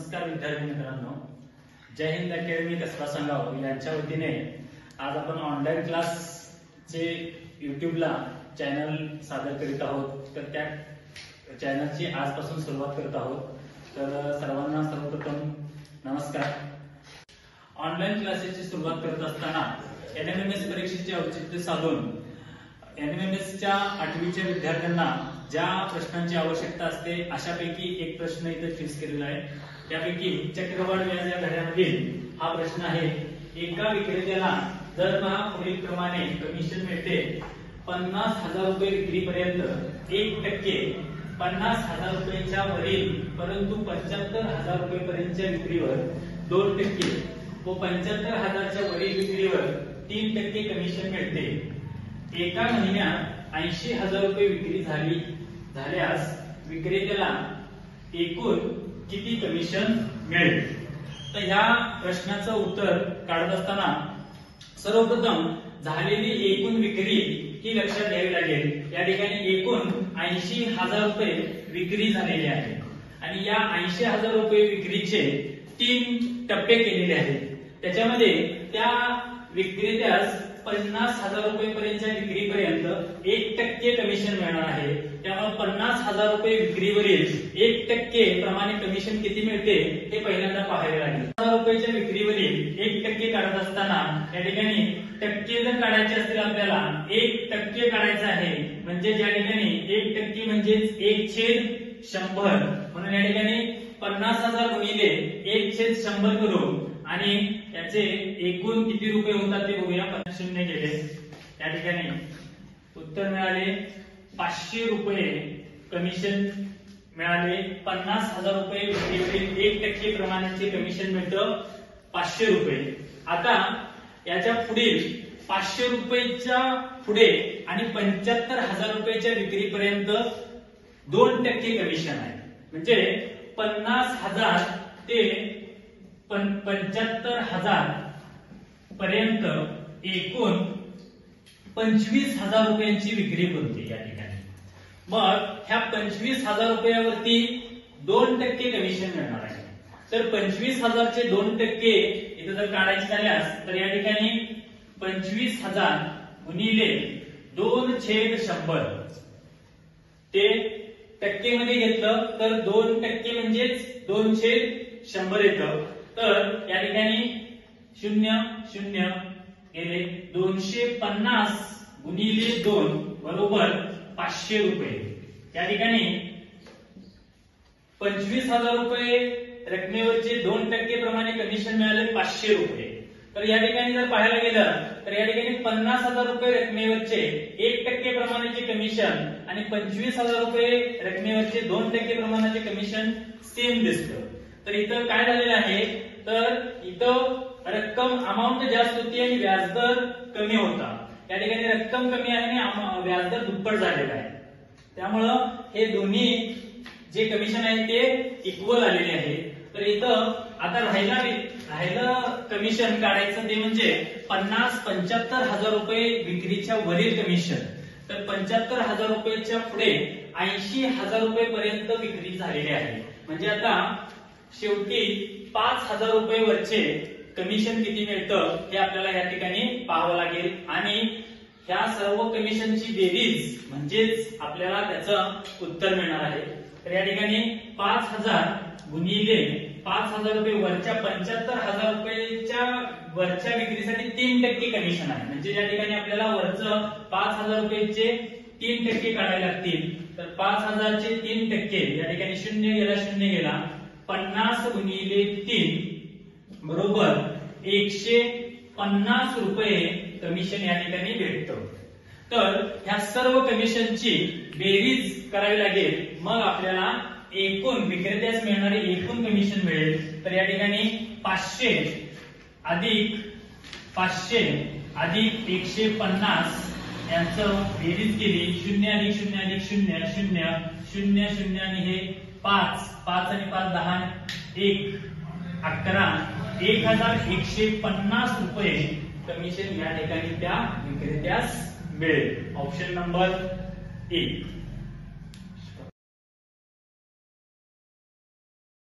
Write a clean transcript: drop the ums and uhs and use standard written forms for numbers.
नमस्कार विद्यार्थी मित्रांनो, जय हिंद अकॅडमी कसबा सांगाव यांच्या वतीने आज आपण ऑनलाईन क्लासचे युट्यूबला चॅनल सादर करीत आहोत। तर त्या चॅनलची आजपासून सुरुवात करत आहोत। तर सर्वांना सर्वप्रथम नमस्कार। ऑनलाईन क्लासेसची सुरुवात करत असताना एनएमएमएस परीक्षेचे औचित्य साधून एनएमएमएसच्या 8वीच्या विद्यार्थ्यांना ज्या प्रश्नांची आवश्यकता असते अशापैकी एक प्रश्न इथे चूज केलेला आहे। त्यापैकी चक्रवाढ व्याज या धड्यामधील हा प्रश्न आहे। एका विक्रेत्याला दरमहा पुढीलप्रमाणे कमिशन मिळते। 50,000 रुपये विक्रीपर्यंत 1% 50,000 रुपयांच्या वरील परंतु 75,000 रुपयेपर्यंतच्या विक्रीवर 2% व 75,000च्या वरील विक्रीवर 3% कमिशन मिळते। एका महिन्यात 80,000 रुपये विक्री झाल्यास विक्रेत्याला एकूण किती कमिशन मिळेल? तर ह्या प्रश्नाचं उत्तर काढत असताना सर्वप्रथम झालेली एकूण विक्री ही लक्षात घ्यावी लागेल। या ठिकाणी एकूण 80,000 रुपये विक्री झालेली आहे आणि या 80,000 रुपये विक्रीचे 3 टप्पे केलेले आहेत। त्याच्यामध्ये त्या विक्रेत्यास 50,000 रुपयेपर्यंतच्या विक्रीपर्यंत 1% कमिशन मिळणार आहे। त्यामुळे 50,000 रुपये विक्रीवरील 1% प्रमाणे कमिशन किती मिळते हे पहिल्यांदा पाहावे लागेल। 10,000 रुपयाच्या विक्रीवरील 1% काढत असताना या ठिकाणी टक्के जर काढायचे असतील आपल्याला 1% काढायचा आहे। म्हणजे या ठिकाणी 1% म्हणजे 1/100 म्हणून या ठिकाणी 50,000 गुणिले 1/100 करू आणि याचे एकूण किती रुपये होतात ते बघूया। 0 गेले, या ठिकाणी उत्तर मिळाले 500 रुपये कमिशन मिळाले। 50,000 रुपये विक्रीवरील 1% प्रमाणाचे कमिशन मिळतं 500 रुपये। आता याच्या पुढील 500 रुपयाच्या पुढे आणि 75,000 रुपयाच्या विक्रीपर्यंत 2% कमिशन आहे। म्हणजे 50,000 ते 75,000 पर्यंत एकूण 25,000 रुपयांची विक्री होते या ठिकाणी। मग ह्या 25,000 रुपयावरती 2% कमिशन मिळणार आहे। तर 25,000 चे 2% इथे जर काढायचे झाल्यास तर या ठिकाणी 25,000 गुणिले 2/100 ते टक्केमध्ये घेतलं तर 2% म्हणजेच 2/100 येतं। तर या ठिकाणी 0 गेले, 250 गुणिले 2 बरोबर 500 रुपये। या ठिकाणी 25,000 रुपये रकमेवरचे 2% प्रमाणे कमिशन मिळाले 500 रुपये। तर या ठिकाणी जर पाहायला गेलं तर या ठिकाणी 50,000 रुपये रकमेवरचे 1% प्रमाणाचे कमिशन आणि 25,000 रुपये रकमेवरचे 2% प्रमाणाचे कमिशन सेम दिसतं। तर इथं काय झालेलं आहे तर इथं रक्कम अमाऊंट जास्त होती आणि व्याजदर कमी होता। या ठिकाणी रक्कम कमी आहे आणि व्याजदर दुप्पट झालेला आहे। त्यामुळं हे दोन्ही जे कमिशन आहे ते इक्वल आलेले आहे। तर इथं आता राहिलं कमिशन काढायचं ते म्हणजे 75,000 रुपये विक्रीच्या वरील कमिशन। तर 75,000 रुपयाच्या पुढे 80,000 रुपये पर्यंत विक्री झालेली आहे। म्हणजे आता शेवटी 5,000 रुपये वरचे कमिशन किती मिळतं हे आपल्याला या ठिकाणी पाहावं लागेल आणि ह्या सर्व कमिशनची बेरीज म्हणजेच आपल्याला त्याचं उत्तर मिळणार आहे। तर या ठिकाणी 5,000 गुणिले 5,000 रुपये वरच्या 75,000 रुपयाच्या वरच्या विक्रीसाठी 3% कमिशन आहे। म्हणजे या ठिकाणी आपल्याला वरचं 5,000 रुपयाचे 3% काढावे लागतील। तर 5,000 चे 3% या ठिकाणी 0 गेला 50 गुणिले 3 बरोबर 150 रुपये कमिशन या ठिकाणी भेटतं। तर ह्या सर्व कमिशनची बेरीज करावी लागेल, मग आपल्याला एकूण विक्रेत्यास मिळणारे एकूण कमिशन मिळेल। तर या ठिकाणी 500 अधिक 150 यांचं बेरीज केली 0 अधिक 0 अधिक 0 0 आणि हे 5 आणि 5 10 1 11 1,150 रुपये कमिशन या ठिकाणी त्या विक्रेत्यास मिळेल। Option number 1।